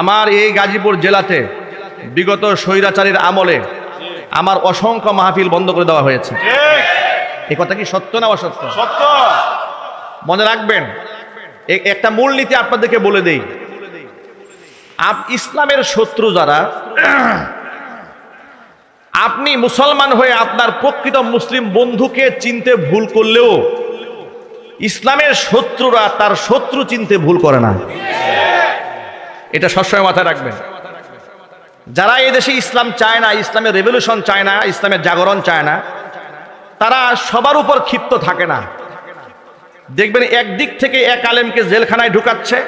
আমার এই গাজীপুর জেলাতে বিগত স্বৈরাচারীর আমলে আমার অসংখ্য মাহফিল বন্ধ করে দেওয়া হয়েছে। এই কথা কি সত্য না অসত্য? সত্য। মনে রাখবেন, একটা মূলনীতি আপনাদেরকে বলে দেই। ইসলামের শত্রু যারা, আপনি মুসলমান হয়ে আপনার প্রকৃত মুসলিম বন্ধুকে চিনতে ভুল করলেও ইসলামের শত্রুরা তার শত্রু চিনতে ভুল করে না। এটা সবসময় মাথায় রাখবেন। যারা এই দেশে ইসলাম চায় না, ইসলামের রেভলিউশন চায় না, ইসলামের জাগরণ চায় না, তারা সবার উপর ক্ষিপ্ত থাকে না। দেখবেন একদিক থেকে এক আলেমকে জেলখানায় ঢুকাচ্ছে,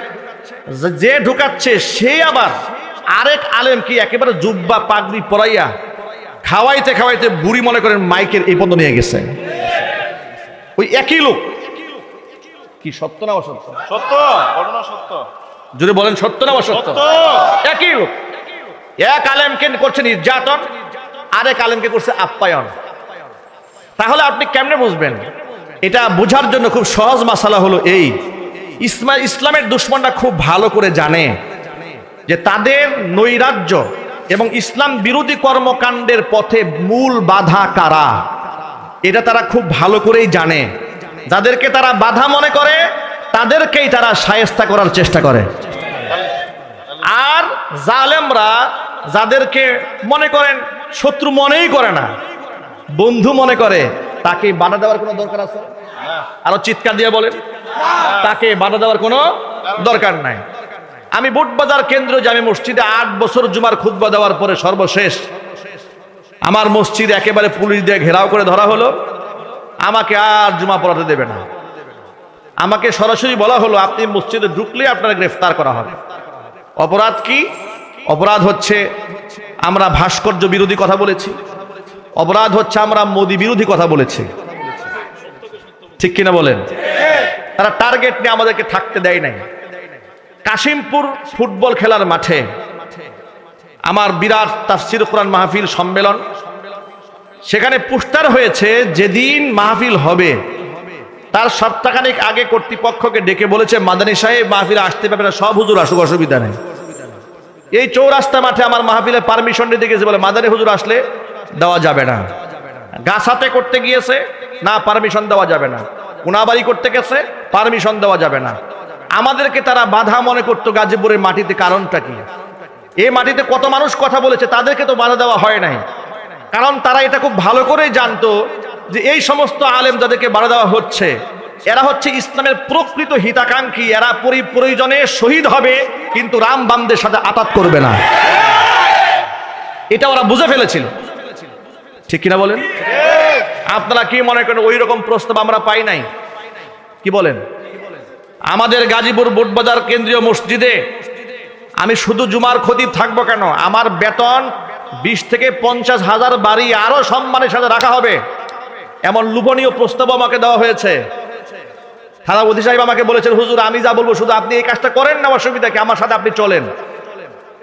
যে ঢুকাচ্ছে সে আবার আরেক আলেমকে একেবারে জুব্বা পাগড়ি পরাইয়া খাওয়াইতে খাওয়াইতে বুড়ি মনে করেন মাইকের এই পর্যন্ত নিয়ে গেছে। ওই একই লোক। কি সত্য না অসত্য? সত্য, ঘটনা সত্য। যদি বলেন সত্য না অসত্য? একই লোক। এক আলেমকে করছে নির্যাতন, আরেক আলেমকে করছে আপ্যায়ন। তাহলে আপনি কেমনে বুঝবেন? এটা বোঝার জন্য খুব সহজ মাসালা হলো এই, ইসলামের দুশ্মনরা খুব ভালো করে জানে যে তাদের নৈরাজ্য এবং ইসলাম বিরোধী কর্মকাণ্ডের পথে মূল বাধা কারা। এটা তারা খুব ভালো করেই জানে। যাদেরকে তারা বাধা মনে করে তাদেরকেই তারা শায়েস্তা করার চেষ্টা করে। আর জালেমরা যাদেরকে মনে করেন শত্রু মনেই করে না, বন্ধু মনে করে, তাকে বাধা দেওয়ার কোনো দরকার আছে? আরো চিৎকার দিয়ে বলেন, তাকে বাধা দেওয়ার কোনো দরকার নাই। আমি বুটবাজার কেন্দ্রীয় জামে মসজিদে 8 বছর জুমার খুতবা দেওয়ার পরে সর্বশেষ আমার মসজিদ একেবারে পুলিশ দিয়ে ঘেরাও করে ধরা হলো। আমাকে আর জুমা পড়াতে দেবে না। আমাকে সরাসরি বলা হলো, আপনি মসজিদে ঢুকলে আপনারা গ্রেফতার করা হবে। অপরাধ কি? অপরাধ হচ্ছে আমরা ভাস্কর্য বিরোধী কথা বলেছি, অপরাধ হচ্ছে আমরা মোদি বিরোধী কথা বলেছি। ঠিক কিনা বলেন? তারা টার্গেট নিয়ে আমাদেরকে থাকতে দেয় নাই। কাশিমপুর ফুটবল খেলার মাঠে আমার বিরাট তাফসির কোরআন মাহফিল সম্মেলন, সেখানে পোস্টার হয়েছে যেদিন মাহফিল হবে তার সপ্তাহখানেক আগে কর্তৃপক্ষকে ডেকে বলেছে, মাদানী সাহেব মাহফিলে আসতে পারবে না, সব হুজুর আসুক, অসুবিধা নেই। এই চৌরাস্তা মাঠে আমার মাহফিলে পারমিশন দিতে গেছে, বলে মাদানী হুজুর আসলে দেওয়া যাবে না। গাছাতে করতে গিয়েছে, না পারমিশন দেওয়া যাবে না। কোনাবাড়ি করতে গেছে, পারমিশন দেওয়া যাবে না। আমাদেরকে তারা বাধা মনে করতো গাজীপুরের মাটিতে। কারণটা কি? এই মাটিতে কত মানুষ কথা বলেছে, তাদেরকে তো বাধা দেওয়া হয় নাই। কারণ তারা এটা খুব ভালো করেই জানতো যে এই সমস্ত আলেম যাদেরকে বাধা দেওয়া হচ্ছে, এরা হচ্ছে ইসলামের প্রকৃত হিতাকাঙ্ক্ষী। এরা প্রয়োজনে শহীদ হবে, কিন্তু রাম বামদের সাথে আতাত করবে না। এটা ওরা বুঝে ফেলেছিল। ঠিক কিনা বলেন? আপনারা কি মনে করেন ওই রকম প্রস্তাব আমরা পাই নাই? কি বলেন? আমাদের গাজীপুর বুটবাজার কেন্দ্রীয় মসজিদে আমি শুধু জুমার খতিব থাকবো কেন, আমার বেতন 20 থেকে 50 হাজার বাড়ি আরো সম্মানের সাথে রাখা হবে, এমন লোভনীয় প্রস্তাব আমাকে দেওয়া হয়েছে। থানা অধি সাহেব আমাকে বলেছেন, হুজুর আমি যা বলবো শুধু আপনি এই কাজটা করেন না, অসুবিধা কি, আমার সাথে আপনি চলেন,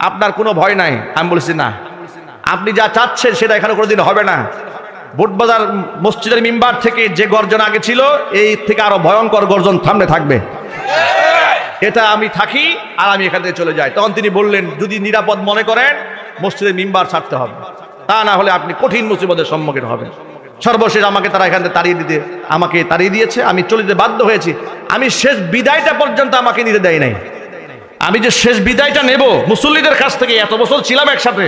আপনার কোনো ভয় নাই। আমি বলেছি না, আপনি যা চাচ্ছেন সেটা এখানে কোনোদিন হবে না। বুটবাজার মসজিদের মিম্বার থেকে যে গর্জন আগে ছিল, এই থেকে আরো ভয়ঙ্কর গর্জন সামনে থাকবে। এটা আমি থাকি আর আমি এখান থেকে চলে যাই। তখন তিনি বললেন, যদি নিরাপদ মনে করেন মসজিদের মিম্বার ছাড়তে হবে, তা না হলে আপনি কঠিন মুসিবতের সম্মুখীন হবেন। সর্বশেষ আমাকে তারা এখান থেকে তাড়িয়ে দিয়েছে। আমি চলে যেতে বাধ্য হয়েছি। আমি শেষ বিদায়টা পর্যন্ত আমাকে নিতে দেয় নাই। আমি যে শেষ বিদায়টা নেব মুসল্লিদের কাছ থেকে, এত বছর ছিলাম একসাথে,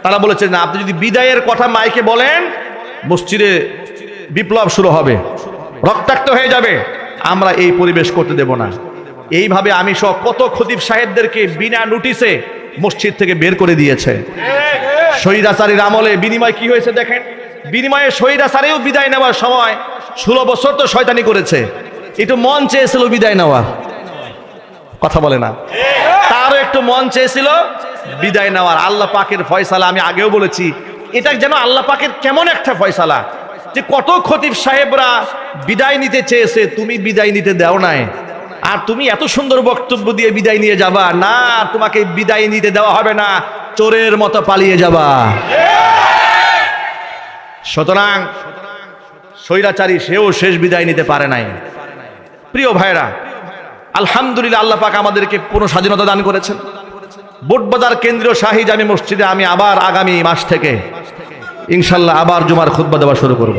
তারা বলেছে না, আপনি যদি বিদায়ের কথা মাইকে বলেন মসজিদে বিপ্লব শুরু হবে, রক্তাক্ত হয়ে যাবে, আমরা এই পরিবেশ করতে দেব না। এইভাবে আমি সহ কত খতিব সাহেবদেরকে বিনা নোটিশে মসজিদ থেকে বের করে দিয়েছে। শহীদাচারীর আমলে বিনিময় কি হয়েছে দেখেন। বিনিময়ে শহীদাচারীও বিদায় নেওয়ার সময় 16 বছর তো শয়তানি করেছে, একটু মন চেয়েছিল বিদায় নেওয়ার, কথা বলে না, তারও একটু মন চেয়েছিল বিদায় নেওয়ার। আল্লাহ পাকের ফয়সালা, আমি আগেও বলেছি, এটা যেন আল্লাহ পাকের কেমন একটা ফয়সালা যে কত খতিব সাহেবরা বিদায় নিতে চেয়েছে, তুমি বিদায় নিতে দাও নাই, আর তুমি এত সুন্দর বক্তব্য দিয়ে বিদায় নিয়ে যাবা না, তোমাকে বিদায় নিতে দেওয়া হবে না, চোরের মতো পালিয়ে যাবা। সুতরাং স্বৈরাচারী সেও শেষ বিদায় নিতে পারে নাই। প্রিয় ভাইরা, আলহামদুলিল্লাহ আল্লাহ পাক আমাদেরকে পূর্ণ স্বাধীনতা দান করেছেন। বুটবাজার কেন্দ্রীয় শাহী জামি মসজিদে আমি আবার আগামী মাস থেকে ইনশাল্লাহ আবার জুমার খুতবা দেওয়া শুরু করব।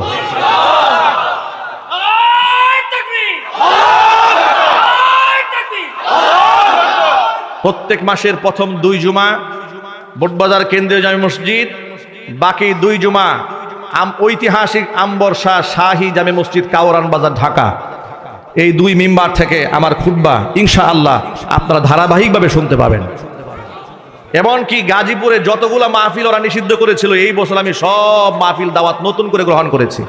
প্রত্যেক মাসের প্রথম 2 জুমা বুটবাজার কেন্দ্রীয় জামি মসজিদ, বাকি 2 জুমা ঐতিহাসিক আম্বর শাহ শাহী জামি মসজিদ কাওরান বাজার ঢাকা। এই 2 মিম্বার থেকে আমার খুতবা ইনশাআল্লাহ আপনারা ধারাবাহিকভাবে শুনতে পাবেন। এমনকি গাজীপুরে যতগুলো মাহফিল ওরা নিষিদ্ধ করেছিল, এই বছর আমি সব মাহফিল দাওয়াত নতুন করে গ্রহণ করেছি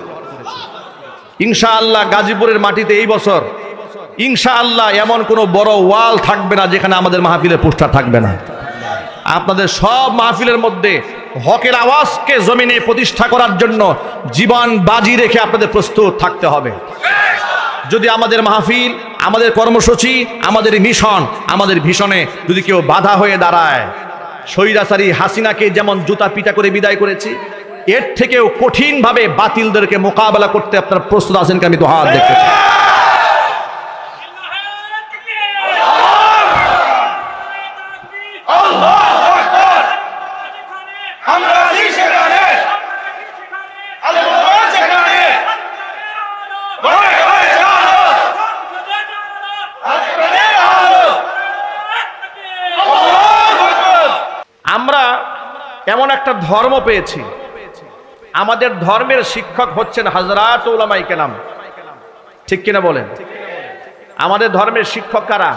ইনশাআল্লাহ। গাজীপুরের মাটিতে এই বছর ইনশাআল্লাহ এমন কোনো বড় ওয়াল থাকবে না যেখানে আমাদের মাহফিলের পোস্টার থাকবে না। আপনাদের সব মাহফিলের মধ্যে হকের আওয়াজকে জমিনে প্রতিষ্ঠা করার জন্য জীবন বাজি রেখে আপনাদের প্রস্তুত থাকতে হবে। যদি আমাদের মাহফিল, আমাদের কর্মসূচি, আমাদের মিশন, আমাদের ভিশনে যদি কেউ বাধা হয়ে দাঁড়ায়, স্বৈরাচারী হাসিনাকে যেমন জুতা পিটা করে বিদায় করেছি, এর থেকেও কঠিনভাবে বাতিলদেরকে মোকাবেলা করতে আপনারা প্রস্তুত আছেন কি? আমি তো হাত দেখতে চাই। আমরা এমন একটা ধর্ম পেয়েছি, আমাদের ধর্মের শিক্ষক হচ্ছেন হযরত উলামায়ে কেরাম, ঠিক কিনা বলেন? আমাদের ধর্মের শিক্ষক কারা?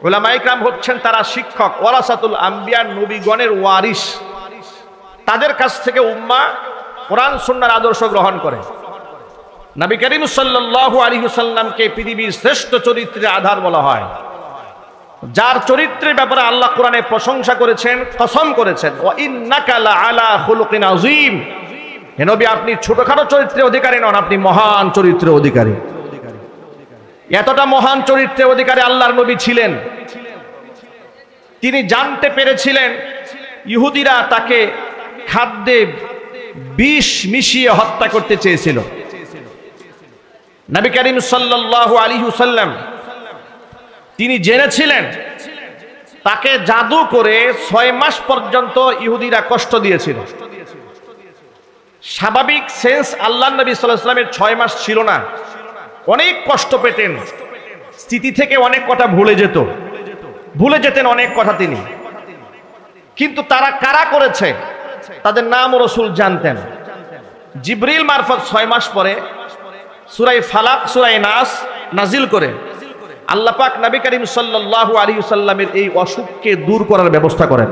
উলামায়ে কেরাম হচ্ছেন তারা শিক্ষক, ওয়ারাসাতুল আম্বিয়া, নবীগণের ওয়ারিস। তাদের কাছ থেকে উম্মাহ কোরআন সুন্নাহর আদর্শ গ্রহণ করে। নবী করিম সাল্লাল্লাহু আলাইহি ওয়াসাল্লামকে পৃথিবীর শ্রেষ্ঠ চরিত্রের আধার বলা হয়, যার চরিত্রের ব্যাপারে আল্লাহ কোরআনে প্রশংসা করেছেন, কসম করেছেন, ওয়া ইন্নাকা লাআলা খুলুকিন আযীম। হে নবী, আপনি ছোটখাটো চরিত্রের অধিকারী নন, আপনি মহান চরিত্রের অধিকারী। এতটা মহান চরিত্রের অধিকারী আল্লাহর নবী ছিলেন, তিনি জানতে পেরেছিলেন ইহুদিরা তাকে খাদ্যে বিষ মিশিয়ে হত্যা করতে চেয়েছিল। নবী করিম সাল্লাল্লাহু আলাইহি ওয়াসাল্লাম তিনি জেনেছিলেন তাকে জাদু করে 6 মাস পর্যন্ত ইহুদিরা কষ্ট দিয়েছিল। স্বাভাবিক সেন্স আল্লাহর নবী সাল্লাল্লাহু আলাইহি ওয়াসাল্লামের 6 মাস ছিল না, অনেক কষ্ট পেতেন, স্মৃতি থেকে অনেক কথা ভুলে যেতেন অনেক কথা তিনি। কিন্তু তারা কারা করেছে তাদের নাম ও রাসূল জানতেন। জিবরিল মারফত 6 মাস পরে সূরা ফালাক, সূরা নাস নাজিল করে আল্লাহ পাক নবী করিম সাল্লাল্লাহু আলাইহি ওয়াসাল্লামের এই অসুখকে দূর করার ব্যবস্থা করেন।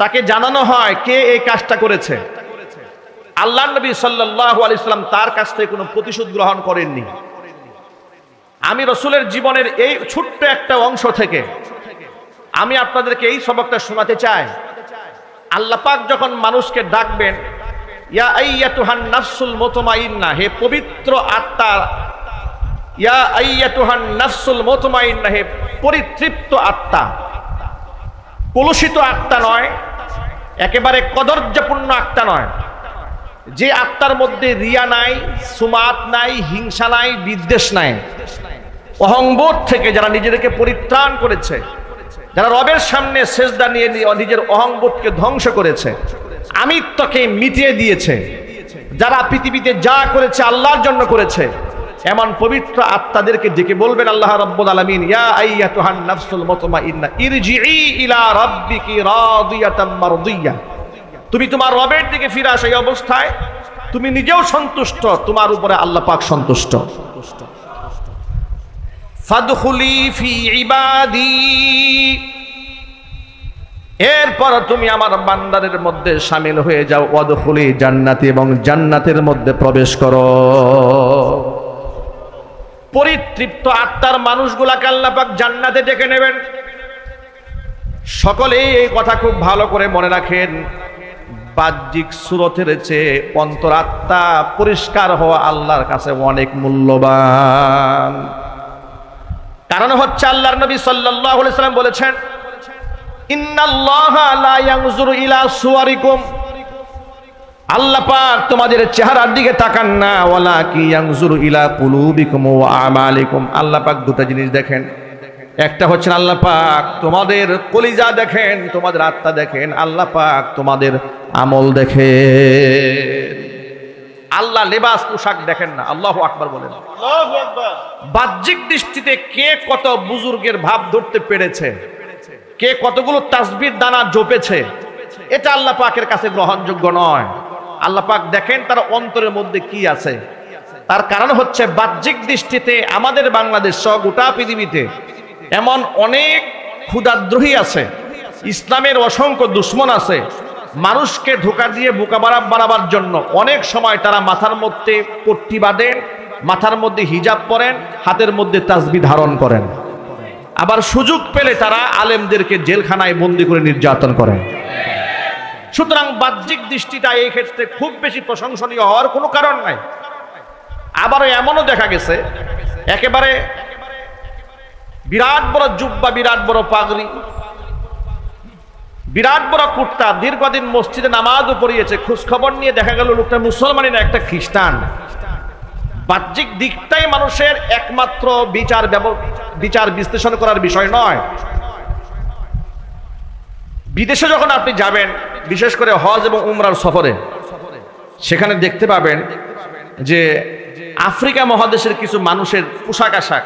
তাকে জানানো হয় কে এই কাজটা করেছে। আল্লাহর নবী সাল্লাল্লাহু আলাইহি ওয়াসাল্লাম তার কাছ থেকে কোনো প্রতিশোধ গ্রহণ করেননি। আমি রাসূলের জীবনের এই ছোট্ট একটা অংশ থেকে আমি আপনাদেরকে এই সবকটা শোনাতে চাই। আল্লাহ পাক যখন মানুষকে ডাকবেন, ইয়া আইয়াতুহান নাফসুল মুতমাইন্নাহ, হে পবিত্র আত্মা, ইয়া আইয়াতুহান নাফসুল মুতমাইন্নাহ, হে পরিতৃপ্ত আত্মা, কলুষিত আত্মা নয়, একেবারে কদর্যপূর্ণ আত্মা নয়, যে আত্মার মধ্যে রিয়া নাই, সুমাত নাই, হিংসা নাই, বিদ্বেষ নাই, অহংবোধ থেকে যারা নিজেদেরকে পরিত্রাণ করেছে, যারা রবের সামনে সেজদা নিয়ে নিজের অহংবোধকে ধ্বংস করেছে, আমিত্বকে মিটিয়ে দিয়েছে, যারা পৃথিবীতে যা করেছে আল্লাহর জন্য করেছে, এমন পবিত্র আত্মাদেরকে ডেকে বলবেন আল্লাহ রাব্বুল আলামিন, ইয়া আইয়াতুহান নাফসুল মুতমাইন্নাহ ইরজিই ইলা রাব্বিকি রাদিয়াতাম মারদিয়া, তুমি তোমার রবের দিকে ফিরে আসো এই অবস্থায় তুমি নিজেও সন্তুষ্ট, তোমার উপরে আল্লাহ পাক সন্তুষ্ট। ফাদখুলি ফি ইবাদি, এরপর তুমি আমার বান্দাদের মধ্যে শামিল হয়ে যাও, ওয়াদখুলি জান্নাতি, এবং জান্নাতের মধ্যে প্রবেশ করো। পরিতৃপ্ত আত্মার মানুষগুলাকে আল্লাহ পাক জান্নাতে ডেকে নেবেন। সকলেই এই কথা খুব ভালো করে মনে রাখেন, বাহ্যিক সুরতের চেয়ে অন্তরাত্মা পরিষ্কার হওয়া আল্লাহর কাছে অনেক মূল্যবান। কারণ হচ্ছে আল্লাহর নবী সাল্লাল্লাহু আলাইহি ওয়াসাল্লাম বলেছেন, ইন্নাল্লাহা লা ইয়ানজুরু ইলা সুওয়ারিকুম, আল্লাহ পাক তোমাদের চেহারার দিকে তাকান না, ওয়ালাকি ইয়ানজুরু ইলা কুলুবিকুম ওয়া আমালিকুম, আল্লাহ পাক দুটো জিনিস দেখেন, একটা হচ্ছেন আল্লাহ পাক তোমাদের কলিজা দেখেন, তোমাদের আত্মা দেখেন, আল্লাহ পাক তোমাদের আমল দেখেন। আল্লাহ লেবাস পোশাক দেখেন না। আল্লাহু আকবার বলেন। আল্লাহু আকবার। বাহ্যিক দৃষ্টিতে কে কত বুজুর্গের ভাব ধরতে পেরেছে, কে কতগুলো তাসবির দানা জপেছে, এটা আল্লাহ পাকের কাছে গ্রহণযোগ্য নয়। আল্লাহ পাক দেখেন তার অন্তরের মধ্যে কি আছে। তার কারণ হচ্ছে বাহ্যিক দৃষ্টিতে আমাদের বাংলাদেশ সহ গোটা পৃথিবীতে এমন অনেক ক্ষুধাদ্রোহী আছে, ইসলামের অসংখ্য দুশ্মন আছে। মানুষকে ধোঁকা দিয়ে বোকা বাড়াবার জন্য অনেক সময় তারা মাথার মধ্যে পট্টি বাঁধেন, মাথার মধ্যে হিজাব পরেন, হাতের মধ্যে তাসবিহ ধারণ করেন। আবার সুযোগ পেলে তারা আলেমদেরকে জেলখানায় বন্দি করে নির্যাতন করেন। সুতরাং বাহ্যিক দৃষ্টিটা এই ক্ষেত্রে খুব বেশি প্রশংসনীয় হওয়ার কোনো কারণ নাই। আবারও এমনও দেখা গেছে একেবারে বিরাট বড় জুব্বা, বিরাট বড় পাগড়ি, বিরাট বড় কুর্তা, দীর্ঘদিন মসজিদে নামাজও পড়িয়েছে, খোঁজখবর নিয়ে দেখা গেল লোকটা মুসলমানই না, একটা খ্রিস্টান। বাহ্যিক দিকটাই মানুষের একমাত্র বিচার বিশ্লেষণ করার বিষয় নয়। বিদেশে যখন আপনি যাবেন, বিশেষ করে হজ এবং উমরার সফরে, সেখানে দেখতে পাবেন যে আফ্রিকা মহাদেশের কিছু মানুষের পোশাক আশাক,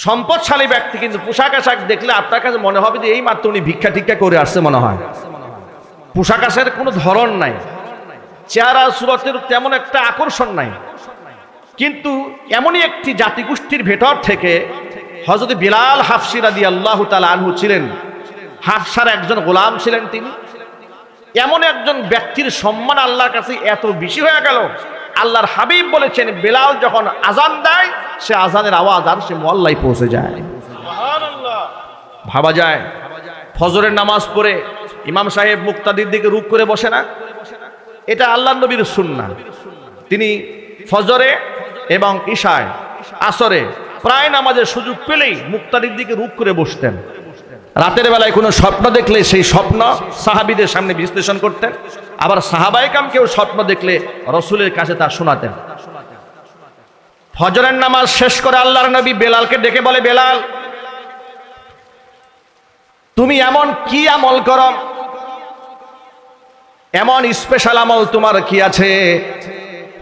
সম্পদশালী ব্যক্তি কিন্তু পোশাক আশাক দেখলে আপনার কাছে মনে হবে যে এই মাত্র উনি ভিক্ষা টিক্ষা করে আসছে মনে হয়। পোশাক আশাকের কোনো ধরন নাই, চেহারা সুরতের তেমন একটা আকর্ষণ নাই। কিন্তু এমনই একটি জাতিগোষ্ঠীর ভেতর থেকে হযরত বিলাল হাফসি রাদিয়াল্লাহু তাআলা আনহু ছিলেন, হাফসার একজন গোলাম ছিলেন তিনি। এমন একজন ব্যক্তির সম্মান আল্লাহর কাছে এত বেশি হয়ে গেল, আল্লাহর হাবিব বলেছেন বেলাল যখন আজান দেয় সে আজানের আওয়াজ আর সে মুআল্লায় পৌঁছে যায়। সুবহানাল্লাহ। ভাবা যায় ফজরের নামাজ পড়ে ইমাম সাহেব মুক্তাদির দিকে রুখ করে বসে না, এটা আল্লাহর নবীর সুন্নাহ। তিনি ফজরে এবং ইশায়, আসরে প্রায় নামাজের সুযোগ পেলেই মুক্তাদির দিকে রুখ করে বসতেন। রাতের বেলায় কোনো স্বপ্ন দেখলে সেই স্বপ্ন সাহাবীদের সামনে বিশ্লেষণ করতেন, আবার সাহাবায়ে কেরাম কেউ স্বপ্ন দেখলে রাসূলের কাছে তা শোনাতেন। ফজরের নামাজ শেষ করে আল্লাহর নবী বেলালকে ডেকে বলে, বেলাল তুমি এমন কি আমল করো, এমন স্পেশাল আমল তোমার কি আছে?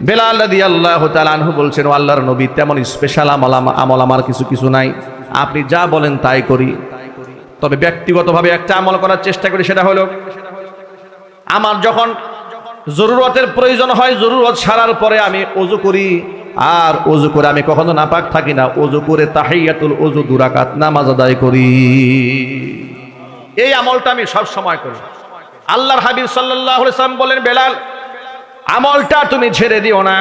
বেলাল রাদিয়াল্লাহু তাআলা আনহু বলছেন, ও আল্লাহর নবী তেমন স্পেশাল আমল আমার কিছু নাই, আপনি যা বলেন তাই করি। তবে ব্যক্তিগতভাবে একটা আমল করার চেষ্টা করি, সেটা হলো আমার যখন জরুরতের প্রয়োজন হয়, জরুরত সারার পরে আমি ওযু করি, আর ওযু করে আমি কখনো নাপাক থাকি না, ওযু করে তাহিয়াতুল ওযু 2 রাকাত নামাজ আদায় করি। এই আমলটা আমি সব সময় করি। আল্লাহর হাবিব সাল্লাল্লাহু আলাইহি ওয়াসাল্লাম বলেন, বেলাল আমলটা তুমি ছেড়ে দিও না।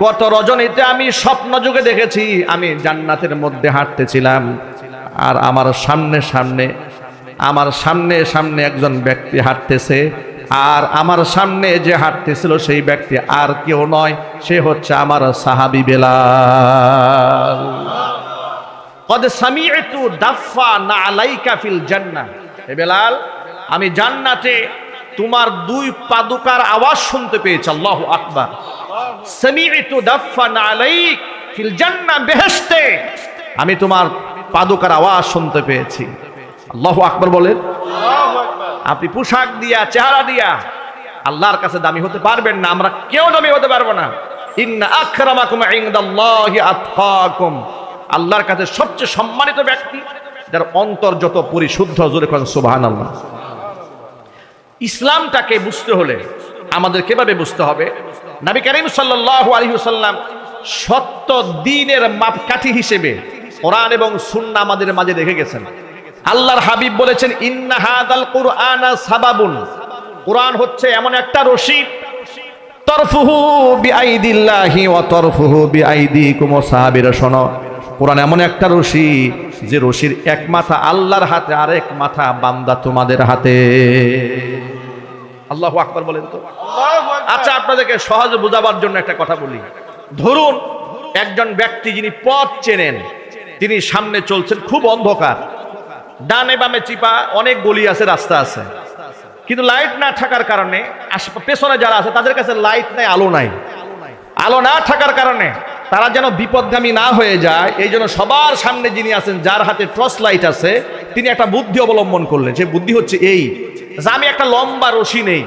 গত রজনীতে আমি স্বপ্ন যুগে দেখেছি আমি জান্নাতের মধ্যে হাঁটতেছিলাম, আর আমার সামনে একজন ব্যক্তি হাঁটতেছে, আর আমার সামনে যে হাঁটতেছিল সেই ব্যক্তি আর কেউ নয়, সে হচ্ছে আমার সাহাবী বেলাল। কদ সামি'তু দাফা নালাইকা ফিল জান্নাহ, হে বেলাল আমি জান্নাতে তোমার 2 পাদুকার আওয়াজ শুনতে পেয়েছি। আল্লাহু আকবার। সামি'তু দাফা নালাইক ফিল জান্নাহ, বেহেশতে আমি তোমার পাদুকার আওয়াজ শুনতে পেয়েছি। আল্লাহু আকবার বলেন। আল্লাহু আকবার। আপনি পোশাক দিয়া, চেহারা দিয়া আল্লাহর কাছে দামি হতে পারবেন না, আমরা কেউ দামি হতে পারবো না। ইন্না আকরামাকুম ইনদাল্লাহি আতকাকুম, আল্লাহর কাছে সবচেয়ে সম্মানিত ব্যক্তি যার অন্তর যত পরিশুদ্ধ। জোরে কোন সুবহানাল্লাহ। ইসলামটাকে বুঝতে হলে আমাদের কিভাবে বুঝতে হবে? নবী করিম সাল্লাল্লাহু আলাইহি ওয়াসাল্লাম সত্য দ্বীনের মাপকাঠি হিসেবে কোরআন এবং সুন্নাহ আমাদের মাঝে রেখে গেছেন। আল্লাহর হাবিব বলেছেন, ইন্না হাদাল কুরআনা সাবাবুন, কোরআন হচ্ছে এমন একটা রশি, তরফুহু বিআইদিল্লাহি ওয়া তরফুহু বিআইদিকুম। সাহাবীরা শোনো, কোরআন এমন একটা রশি যে রশির এক মাথা আল্লাহর হাতে, আর এক মাথা বান্দা তোমাদের হাতে। আল্লাহু আকবার বলেন তো। আল্লাহু আকবার। আচ্ছা, আপনাদেরকে সহজে বোঝাবার জন্য একটা কথা বলি। ধরুন একজন ব্যক্তি যিনি পথ চেনেন, তিনি সামনে চলছেন, খুব অন্ধকার, ডানে বামে চিপা অনেক গলি আছে, রাস্তা আছে, কিন্তু লাইট না থাকার কারণে পেছনে যারা আছে তাদের কাছে লাইট নাই, আলো নাই। আলো না থাকার কারণে তারা যেন বিপদগামী না হয়ে যায়, এই জন্য সবার সামনে যিনি আছেন, যার হাতে টর্চ লাইট আছে, তিনি একটা বুদ্ধি অবলম্বন করলেন। যে বুদ্ধি হচ্ছে এই যে আমি একটা লম্বা রশি নেই,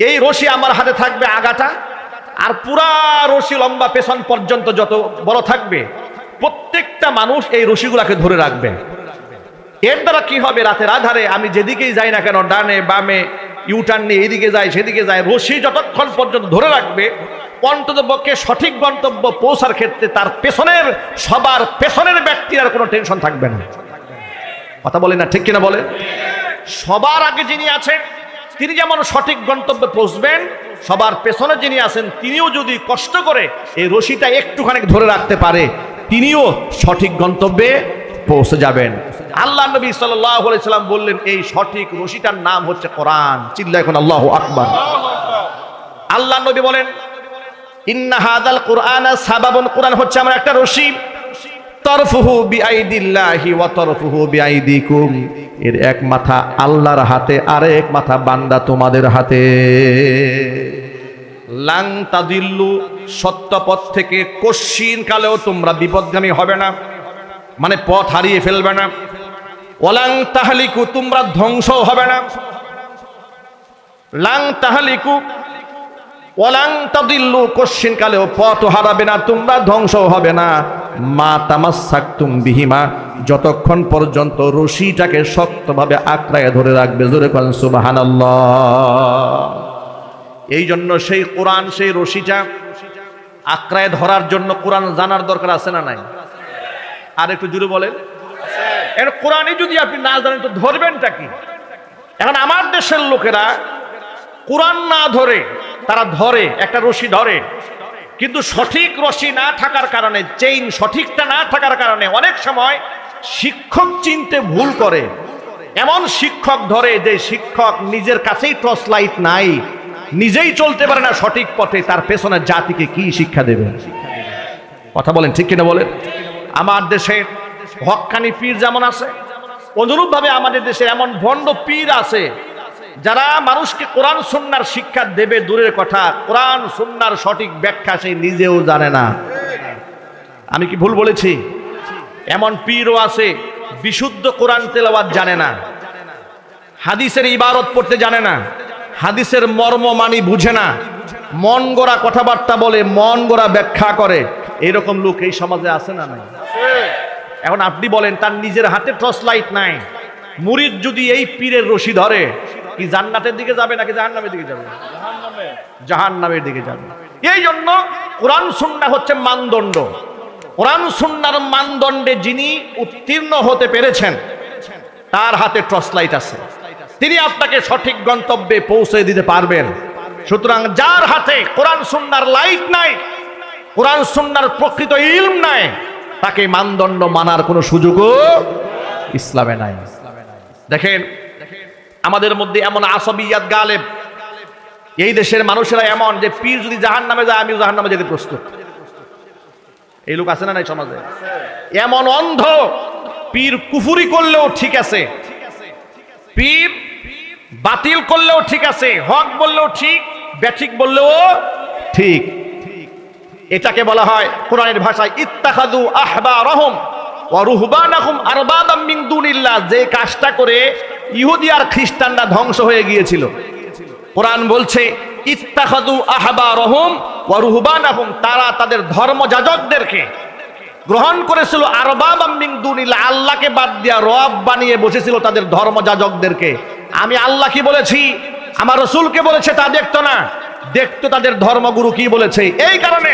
এই রশি আমার হাতে থাকবে আগাটা, আর পুরা রশি লম্বা পেছন পর্যন্ত যত বড় থাকবে, প্রত্যেকটা মানুষ এই রশিগুলাকে ধরে রাখবে। এর দ্বারা কি হবে, রাতের আধারে আমি যেদিকেই যাই না কেন, ডানে বামে ইউটার্ন নিয়ে এদিকে যায় সেদিকে যায়, রশি যতক্ষণ পর্যন্ত ধরে রাখবে, অন্ততপক্ষে সঠিক গন্তব্য পৌঁছার ক্ষেত্রে তার পেছনের সবার পেছনের ব্যক্তির আর কোনো টেনশন থাকবে না। কথা বলেন না, ঠিক কিনা বলেন? সবার আগে যিনি আছেন তিনি যেমন সঠিক গন্তব্যে পৌঁছবেন, সবার পেছনে যিনি আছেন তিনিও যদি কষ্ট করে এই রশিটা একটুখানি ধরে রাখতে পারে, তিনিও সঠিক গন্তব্যে পৌঁছে যাবেন। আল্লাহ নবী সাল্লাল্লাহু আলাইহি সাল্লাম বললেন, এই সঠিক রশিটার নাম হচ্ছে কোরআন। চিল্লায় এখন আল্লাহু আকবার। আল্লাহ নবী বলেন, ইন্না হাদাল কুরআনা সাবাবুন, কোরআন হচ্ছে আমার একটা রশি, তরফুহু বিআইদিল্লাহি ওয়া তরফুহু বিআইদিকুম, এর এক মাথা আল্লাহর হাতে আর এক মাথা বান্দা তোমাদের হাতে। লাং তাদিল্লু, সত্য পথ থেকে কশ্চিন কালেও তোমরা বিপদগামী হবে না, মানে পথ হারিয়ে ফেলবে না। ওয়ালাং তাহলিকু, তোমরা ধ্বংস হবে না। লাং তাহলিকু ওয়ালাং তাদিল্লু, কশ্চিন কালেও পথ হারাবে না, তোমরা ধ্বংস হবে না। মা তামাসসাকতুম বিহিমা, যতক্ষণ পর্যন্ত রশিটাকে শক্তভাবে আঁকড়ায় ধরে রাখবে। জোরে বলেন সুবহানাল্লাহ। এই জন্য সেই কোরআন, সেই রশিটা আঁকড়ায় ধরার জন্য কোরআন জানার দরকার আছে না নাই? আর একটু জোরে বলেন। এর কোরআনই যদি আপনি না জানেন তো ধরবেনটা কি? এখন আমার দেশের লোকেরা কোরআন না ধরে, তারা ধরে একটা রশি ধরে, কিন্তু সঠিক রশি না থাকার কারণে, চেইন সঠিকটা না থাকার কারণে অনেক সময় শিক্ষক চিনতে ভুল করে। এমন শিক্ষক ধরে যে শিক্ষক নিজের কাছেই টর্চ লাইট নাই, নিজেই চলতে পারে না সঠিক পথে, তার পেছনে জাতিকে কি শিক্ষা দেবে? কথা বলেন, ঠিক কিনা বলেন? আমার দেশে হক্কানি পীর যেমন আছে, অনুরূপ ভাবে আমাদের দেশে এমন ভণ্ড পীর আছে যারা মানুষকে কোরআন সুন্নাহর শিক্ষা দেবে দূরের কথা, কোরআন সুন্নাহর সঠিক ব্যাখ্যা সে নিজেও জানে না। আমি কি ভুল বলেছি? এমন পীরও আছে বিশুদ্ধ কোরআন তেলাওয়াত জানে না, হাদিসের ইবারত পড়তে জানে না, হাদিসের মর্ম মানি বুঝে না, মন গড়া কথাবার্তা বলে, মন গড়া ব্যাখ্যা করে। এরকম লোক এই সমাজে আছে না নাই? এখন আপনি বলেন, তার নিজের হাতে টর্চ লাইট নাই, মুরিদ যদি এই পীরের রশি ধরে, কি জান্নাতের দিকে যাবে নাকি জাহান্নামের দিকে যাবে? জাহান্নামের দিকে যাবে। এই জন্য কোরআন সুন্নাহ হচ্ছে মানদণ্ড। কোরআন সুন্নাহর মানদণ্ডে যিনি উত্তীর্ণ হতে পেরেছেন, তার হাতে টর্চ লাইট আছে, তিনি আপনাকে সঠিক গন্তব্যে পৌঁছে দিতে পারবেন। সুতরাং যার হাতে কোরআন সুন্নাহর লাইট নাই, কোরআন সুন্নাহর প্রকৃত ইলম নাই, তাকে মানদণ্ড মানার কোনো সুযোগও ইসলামে নাই। দেখেন, আমাদের মধ্যে এমন আসাবিয়াত গালেব, এই দেশের মানুষেরা এমন যে পীর যদি জাহান্নামে যায়, আমিও জাহান্নামে যেতে প্রস্তুত। এই লোক আছে না নাই সমাজে? এমন অন্ধ, পীর কুফুরি করলেও ঠিক আছে, পীর বাতিল করলেও ঠিক আছে, হক বললেও ঠিক, ব্যাঠিক বললেও ঠিক। এটাকে বলা হয় কোরআনের ভাষায় ইত্তাখাযু আহবারহুম ওয়া রুহবানাহুম আরবাবাম মিন দুনিল্লাহ। যে কাজটা করে ইহুদি আর খ্রিস্টানরা ধ্বংস হয়ে গিয়েছিল, কোরআন বলছে ইত্তাখাযু আহবারহুম ওয়া রুহবানাহুম, তারা তাদের ধর্মযাজকদেরকে গ্রহণ করেছিল আরবাবাম মিন দুনিল্লাহ, আল্লাহকে বাদ দিয়া রব বানিয়ে বসেছিল তাদের ধর্মযাজকদেরকে। আমি আল্লাহ কি বলেছি, আমার রাসূলকে বলেছে তা দেখতো না, দেখতো তাদের ধর্মগুরু কি বলেছে। এই কারণে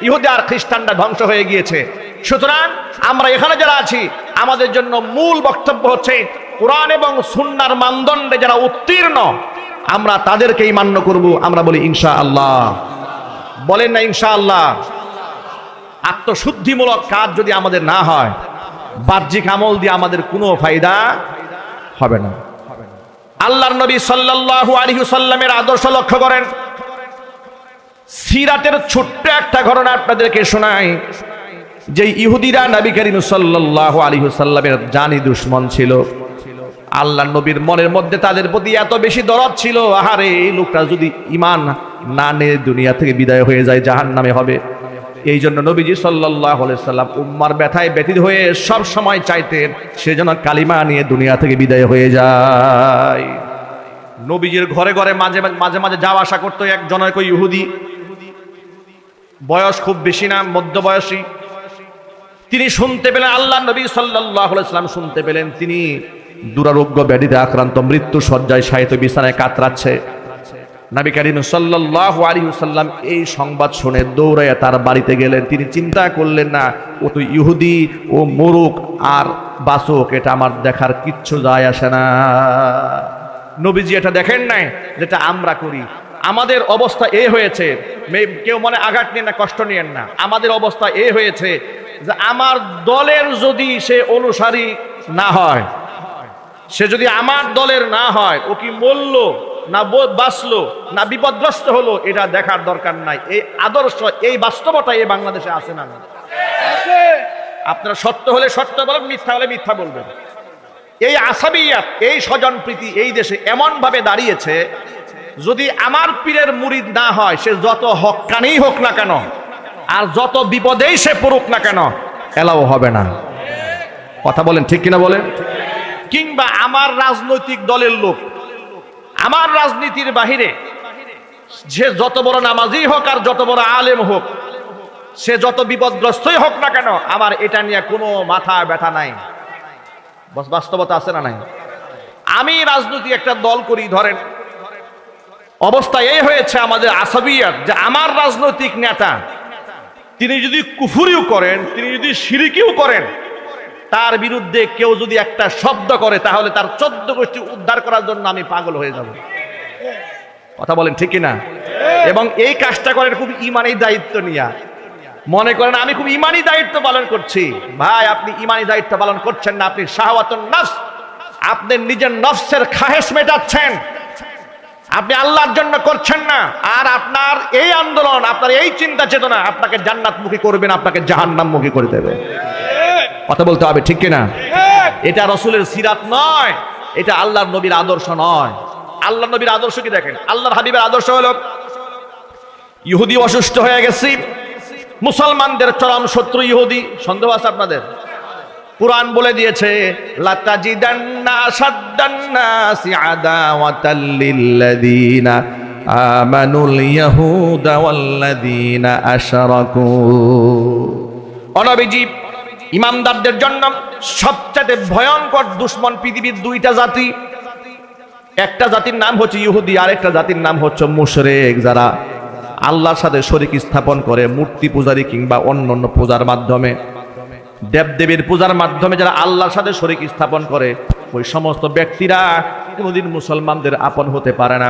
ইহুদি আর খ্রিস্টানরা ধ্বংস হয়ে গিয়েছে। সুতরাং আমরা এখানে যারা আছি, আমাদের জন্য মূল বক্তব্য হচ্ছে কোরআন এবং সুন্নাহর মানদণ্ডে যারা উত্তীর্ণ, আমরা তাদেরকেই মান্য করব। আমরা বলি ইনশাআল্লাহ। বলেন না ইনশাআল্লাহ? আত্মশুদ্ধিমূলক কাজ যদি আমাদের না হয়, বাহ্যিক আমল দিয়ে আমাদের কোনো ফায়দা হবে না। আল্লাহর নবী সাল্লাল্লাহু আলাইহি ওয়াসাল্লামের আদর্শ লক্ষ্য করেন। সিরাতের ছোট্ট একটা ঘটনা আপনাদেরকে শোনাই, যে ইহুদিরা নবী করিম সাল্লাল্লাহু আলাইহি ওয়াসাল্লামের জানি দুশমন ছিল। আল্লাহর নবীর মনের মধ্যে তাদের প্রতি এত বেশি দরদ ছিল, আহারে এই লোকটা যদি ঈমান না নিয়ে দুনিয়া থেকে বিদায় হয়ে যায়, জাহান্নামে হবে। এই জন্য নবীজি সাল্লাল্লাহু আলাইহি সাল্লাম উম্মার ব্যথায় ব্যথিত হয়ে সব সময় চাইতেন সে যেন কালিমা নিয়ে দুনিয়া থেকে বিদায় হয়ে যায়। নবীজির ঘরে ঘরে মাঝে মাঝে মাঝে যাওয়া আসা করতো এক জনৈক ইহুদি, বয়স খুব বেশি না, মধ্যবয়সী। তিনি শুনতে পেলেন, আল্লাহ নবী সাল্লাল্লাহু আলাইহি সাল্লাম শুনতে পেলেন তিনি দুরারোগ্য ব্যাধিতে আক্রান্ত, মৃত্যু শয্যায় শায়িত, বিছানায় কাতরাচ্ছে। নবী করিম সাল্লাল্লাহু আলাইহি ওয়াসাল্লাম এই সংবাদ শুনে দৌড়াইয়া তার বাড়িতে গেলেন। তিনি চিন্তা করলেন না, ও তো ইহুদি, ও মরুক আর বাসুক, এটা আমার দেখার কিচ্ছু যায় আসে না। নবীজি এটা দেখেন নাই যেটা আমরা করি। আমাদের অবস্থা এ হয়েছে, কেউ মনে আঘাত নিয়েন না, কষ্ট নিয়েন না, আমাদের অবস্থা এ হয়েছে যে আমার দলের যদি সে অনুসারী না হয়, সে যদি আমার দলের না হয়, ও কি মরল না বাঁচলো না বিপদগ্রস্ত হলো, এটা দেখার দরকার নাই। এই আদর্শ, এই বাস্তবতা এই বাংলাদেশে আছে না? আপনারা সত্য হলে সত্য বলবেন, মিথ্যা হলে মিথ্যা বলবেন। এই আসাবিয়াত, এই স্বজন প্রীতি এই দেশে এমন ভাবে দাঁড়িয়েছে, যদি আমার পীরের মুরিদ না হয়, সে যত হক্কানি হোক না কেন আর যত বিপদেই সে পড়ুক না কেন, এলাও হবে না। কথা বলেন, ঠিক কিনা বলেন? কিংবা আমার রাজনৈতিক দলের লোক, আমার রাজনীতির বাহিরে যে যত বড় নামাজি হোক আর যত বড় আলেম হোক, সে যত বিপদগ্রস্তই হোক না কেন, আমার এটা নিয়ে কোনো মাথা ব্যথা নাই। বাস্তবতা আছে না নাই? আমি রাজনীতি একটা দল করি, ধরেন অবস্থা এই হয়েছে আমাদের আসাবিয়াত, যে আমার রাজনৈতিক নেতা তিনি যদি কুফরিও করেন, তিনি যদি শিরকিও করেন, তার বিরুদ্ধে কেউ যদি একটা শব্দ করে, তাহলে তার 14 গোষ্ঠী উদ্ধার করার জন্য আমি পাগল হয়ে যাব। কথা বলেন, ঠিক কিনা? এবং এই কাজটা করেন খুব ইমানি দায়িত্ব নিয়ে। মনে করেন আমি খুব ইমানি দায়িত্ব পালন করছি। ভাই, আপনি ইমানি দায়িত্ব পালন করছেন না, আপনি শাহওয়াতুন নফস, আপনি নিজের নফসের খাহেশ মেটাচ্ছেন, আপনি আল্লাহর জন্য করছেন না। আর আপনার এই আন্দোলন, আপনার এই চিন্তা চেতনা আপনাকে জান্নাতমুখী করবে না, আপনাকে জাহান্নামমুখী করে দেবে। কথা বলতে হবে, ঠিক কিনা? এটা রাসূলের সিরাত নয়, এটা আল্লাহর নবীর আদর্শ নয়। আল্লাহর নবীর আদর্শ কি দেখেন, আল্লাহর হাবিবের আদর্শ হলো, ইহুদি অসুস্থ হয়ে গেছে, মুসলমানদের চরম শত্রু ইহুদি। সন্দেহ আছে আপনাদের? কুরআন বলে দিয়েছে, লাতাজিদান্না আশাদ্দান্নাসি আদাওয়াতাল লিল্লাযীনা আমানুল ইয়াহুদা ওয়াল্লাযীনা আশরাকু। অনবীজি, ইমানদারদের জন্য সবচেয়ে ভয়ঙ্কর দুশমন পৃথিবীর দুইটা জাতি। একটা জাতির নাম হচ্ছে ইহুদি, আর একটা জাতির নাম হচ্ছে মুশরিক, যারা আল্লাহর সাথে শরীক স্থাপন করে মূর্তি পূজারি কিংবা অন্যান্য পূজার মাধ্যমে, দেবদেবীর পূজার মাধ্যমে যারা আল্লাহর সাথে শরীক স্থাপন করে, ওই সমস্ত ব্যক্তিরা কোনোদিন মুসলমানদের আপন হতে পারে না।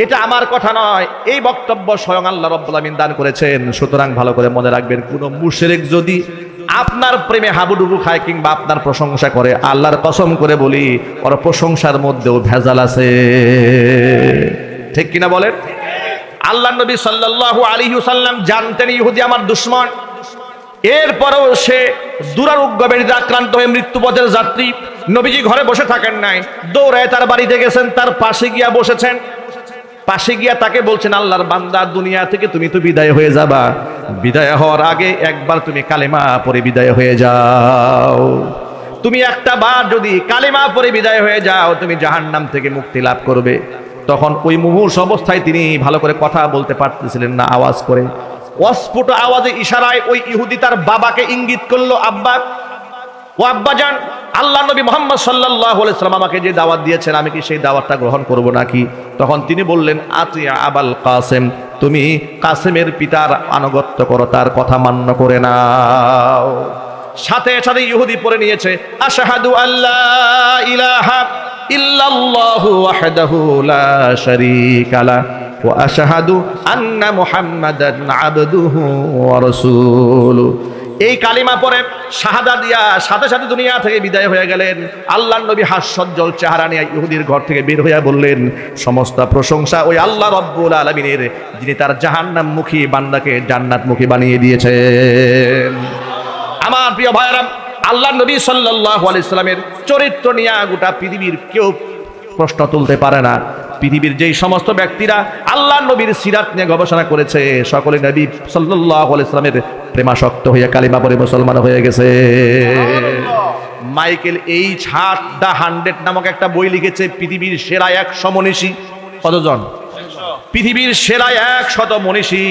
এটা আমার কথা নয়, এই বক্তব্য স্বয়ং আল্লাহ রাব্বুল আমিন দান করেছেন। সুতরাং ভালো করে মনে রাখবেন, কোন মুশরিক যদি আপনার প্রেমে হাবুডুবু খায় কিংবা আপনার প্রশংসা করে, আল্লাহর কসম করে বলি, ওর প্রশংসার মধ্যেও ভেজাল আছে। ঠিক কিনা বলেন? আল্লাহ নবী সাল্লাল্লাহু আলাইহি ওয়াসাল্লাম জানতেন ইহুদি আমার দুশমন, এরপরেও সে দুরারোগ্য ব্যাধিতে আক্রান্ত হয়ে মৃত্যুপথের যাত্রী। নবীজি ঘরে বসে থাকেন নাই, দৌড়ায় তার বাড়িতে গেছেন, তার পাশে গিয়া বসেছেন। পাশে গিয়া তাকে বলছেন, আল্লাহর বান্দা, দুনিয়া থেকে তুমি তো বিদায় হয়ে যাবা, বিদায় হওয়ার আগে একবার তুমি কালেমা পড়ে বিদায় হয়ে যাও। তুমি একটা বার যদি কালেমা পড়ে বিদায় হয়ে যাও, তুমি জাহান্নাম থেকে মুক্তি লাভ করবে। তখন ওই মুমূর্ষ অবস্থায় তিনি ভালো করে কথা বলতে পারতেছিলেন না, আওয়াজ করে, অস্ফুট আওয়াজে ইশারায় ওই ইহুদি তার বাবাকে ইঙ্গিত করলো, আব্বা, ও আব্বাজান, আল্লাহ নবী মুহাম্মদ সাল্লাল্লাহু আলাইহি ওয়াসাল্লাম আমাকে যে দাওয়াত দিয়েছেন, আমি কি সেই দাওয়াতটা গ্রহণ করব নাকি? তখন তিনি বললেন, আতিয়া আবাল কাসেম, তুমি কাসেমের পিতার আনুগত্য করো, তার কথা মান্য করে নাও। সাথে সাথে ইহুদি পড়ে নিয়েছে, আশহাদু আল্লা ইলাহা ইল্লাল্লাহু ওয়াহদাহু লা শারীকা লা ওয়া আশহাদু আন্না মুহাম্মাদান আবদুহু ওয়া রাসূলুহু। এই কালিমা পরে শাহাদা দিয়া সাথে সাথে দুনিয়া থেকে বিদায় হয়ে গেলেন। আল্লাহর নবী হাস্যোজ্জ্বল চেহারা নিয়ে ইহুদির ঘর থেকে বের হইয়া বললেন, সমস্ত প্রশংসা ওই আল্লাহ রাব্বুল আলামিনের, যিনি তার জাহান্নামমুখী বান্দাকে জান্নাতমুখী বানিয়ে দিয়েছেন। আমার প্রিয় ভাইরা, আল্লাহর নবী সাল্লাল্লাহু আলাইহি সাল্লামের চরিত্র নিয়ে গোটা পৃথিবীর কেউ প্রশ্ন তুলতে পারে না। পৃথিবীর যেই সমস্ত ব্যক্তিরা আল্লাহ নবীর সিরাত নিয়ে গবেষণা করেছে সকলে নবী সাল্লাল্লাহু আলাইহি সাল্লামের প্রেমাসক্ত হয়ে কালিমা পড়ে মুসলমান হয়ে গেছে। মাইকেল এইচ হার্ট দ্য 100 নামক একটা বই লিখেছে, পৃথিবীর সেরা 100 মনীষী। কতজন? পৃথিবীর সেরা 100 মনীষী।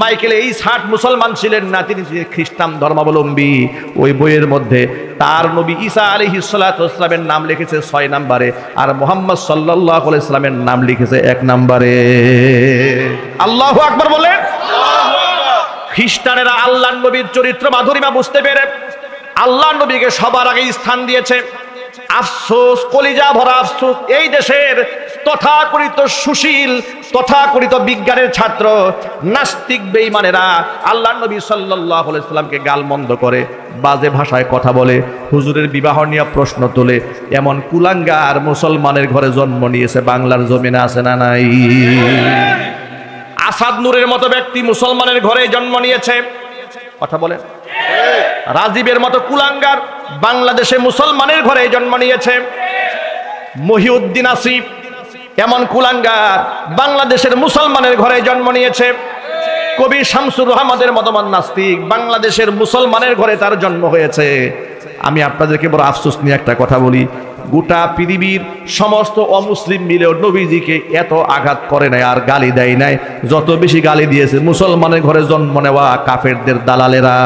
মাইকেল এইচ হার্ট মুসলমান ছিলেন না, তিনি খ্রিস্টান ধর্মাবলম্বী। ওই বইয়ের মধ্যে তার নবী ঈসা আলাইহিস সালাতু ওয়াস সালামের নাম লিখেছে 6 নম্বরে, আর মুহাম্মদ সাল্লাল্লাহু আলাইহি সাল্লামের নাম লিখেছে 1 নম্বরে। আল্লাহু আকবার বলেন। খ্রিস্টানেরা আল্লাহর নবীর চরিত্র মাধুরিমা বুঝতে পেরে আল্লাহর নবীকে সবার আগে স্থান দিয়েছে। আফসোস, কলিজা ভরা আফসোস, এই দেশের তথাকথিত সুশীল, তথাকথিত বিজ্ঞানের ছাত্র নাস্তিক বেঈমানেরা আল্লাহর নবী সাল্লাল্লাহু আলাইহি সাল্লামকে গালমন্দ করে, বাজে ভাষায় কথা বলে, হুজুরের বিবাহ নিয়ে প্রশ্ন তোলে। এমন কুলাঙ্গার মুসলমানের ঘরে জন্ম নিয়েছে, বাংলার জমিনে আছে না নাই? আসাদ নূরের মতো ব্যক্তি মুসলমানের ঘরে জন্ম নিয়েছে, কথা বলেন। রাজীবের মতো কুলাঙ্গার বাংলাদেশে মুসলমানের ঘরে জন্ম নিয়েছে। মহিউদ্দিন আসিফ এমন কুলাঙ্গার বাংলাদেশের মুসলমানের ঘরে জন্ম নিয়েছে। কবি শামসুর রহমানের মতো নাস্তিক বাংলাদেশের মুসলমানের ঘরে তার জন্ম হয়েছে। আমি আপনাদেরকে বড় আফসোস নিয়ে একটা কথা বলি, গোটা পৃথিবীর সমস্ত অমুসলিম মিলেও নবীজিকে এত আঘাত করে নাই আর গালি দেয় নাই যত বেশি গালি দিয়েছে মুসলমানের ঘরে জন্ম নেওয়া কাফেরদের দালালেরা।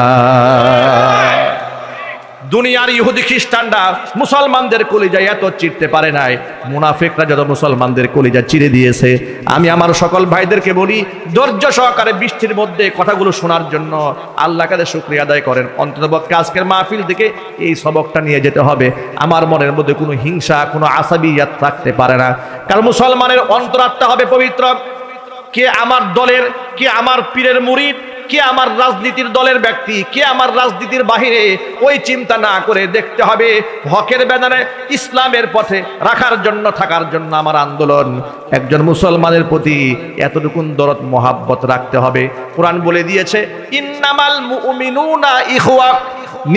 দুনিয়ার ইহুদি খ্রিস্টানরা মুসলমানদের কলিজায় এত চিরতে পারে নাই, মুনাফিকরা যত মুসলমানদের কলিজা চিরে দিয়েছে। আমি আমার সকল ভাইদেরকে বলি, ধৈর্য সহকারে বৃষ্টির মধ্যে কথাগুলো শোনার জন্য আল্লাহর কাছে শুকরিয়া আদায় করেন। অন্ততপক্ষে আজকের মাহফিল থেকে এই সবকটা নিয়ে যেতে হবে। আমার মনের মধ্যে কোনো হিংসা, কোনো আসাবিয়াত থাকতে পারে না, কারণ মুসলমানের অন্তরাত্মা হবে পবিত্র। কে আমার দলের, কে আমার পীরের মুরিদ, কে আমার রাজনীতির দলের ব্যক্তি, কে আমার রাজনীতির বাহিরে, ওই চিন্তা না করে দেখতে হবে হকের ব্যানারে ইসলামের পথে রাখার জন্য, থাকার জন্য আমার আন্দোলন। একজন মুসলমানের প্রতি এতটুকু দরদ মহাব্বত রাখতে হবে। কোরআন বলে দিয়েছে, ইন্নামাল মুমিনুনা ইখওয়া,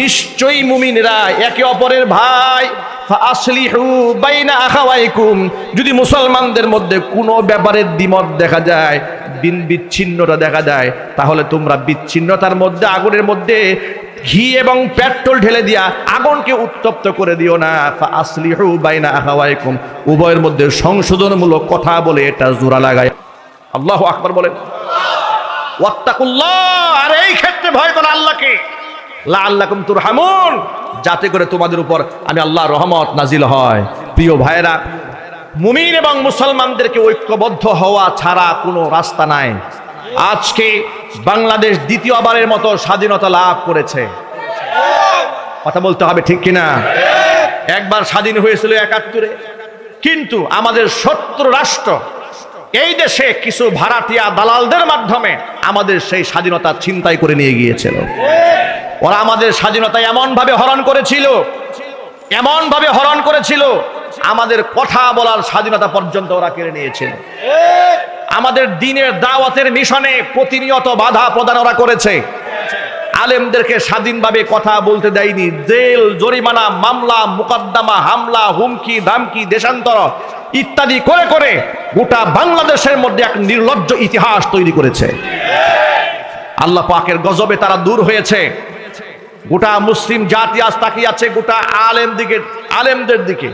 নিশ্চয়ই মুমিনরা একে অপরের ভাই। ফাসলিহু বাইনা আখাওয়াইকুম, যদি মুসলমানদের মধ্যে কোনো ব্যাপারে দ্বিমত দেখা যায়, বিচ্ছিন্নতা দেখা যায়, তাহলে তোমরা বিচ্ছিন্নতার মধ্যে, আগুনের মধ্যে ঘি এবং পেট্রোল ঢেলে দিয়া আগুনকে উত্তপ্ত করে দিও না। ফাসলিহু বাইনা আখাওয়াইকুম, উভয়ের মধ্যে সংশোধনমূলক কথা বলে এটা জোড়া লাগায়। আল্লাহু আকবার বলেন। ওয়াত্তাকুল্লাহ, আর এই ক্ষেত্রে ভয় করো আল্লাহকে, লাআল্লাকুম তুরহামুন, যাতে করে তোমাদের উপর আমি আল্লাহর রহমত নাজিল হয়। প্রিয় ভাইরা, মুমিন এবং মুসলমানদেরকে ঐক্যবদ্ধ হওয়া ছাড়া কোনো রাস্তা নাই। আজকে বাংলাদেশ দ্বিতীয়বারের মতো স্বাধীনতা লাভ করেছে, কথা বলতে হবে ঠিক কিনা? একবার স্বাধীন হয়েছিল ৭১-এ, কিন্তু আমাদের শত্রু রাষ্ট্র এই দেশে কিছু ভাড়াটিয়া দালালদের মাধ্যমে আমাদের সেই স্বাধীনতা ছিনতাই করে নিয়ে গিয়েছিল। ওরা আমাদের স্বাধীনতা এমন ভাবে হরণ করেছিল, এমন ভাবে হরণ করেছিল, আমাদের কথা বলার স্বাধীনতা পর্যন্ত ওরা কেড়ে নিয়েছিল। আমাদের দ্বীনের দাওয়াতের মিশনে প্রতিনিয়ত বাধা প্রদান ওরা করেছে। আলেমদেরকে স্বাধীনভাবে কথা বলতে দেয়নি। জেল, জরিমানা, মামলা, মুকদ্দমা, হামলা, হুমকি, ধামকি, দেশান্তর ইত্যাদি করে করে গোটা বাংলাদেশের মধ্যে এক নির্লজ্জ ইতিহাস তৈরি করেছে। আল্লাহ পাকের গজবে তারা দূর হয়েছে। গোটা মুসলিম জাতি আজ তাকিয়ে আছে গোটা আলেমদের দিকে।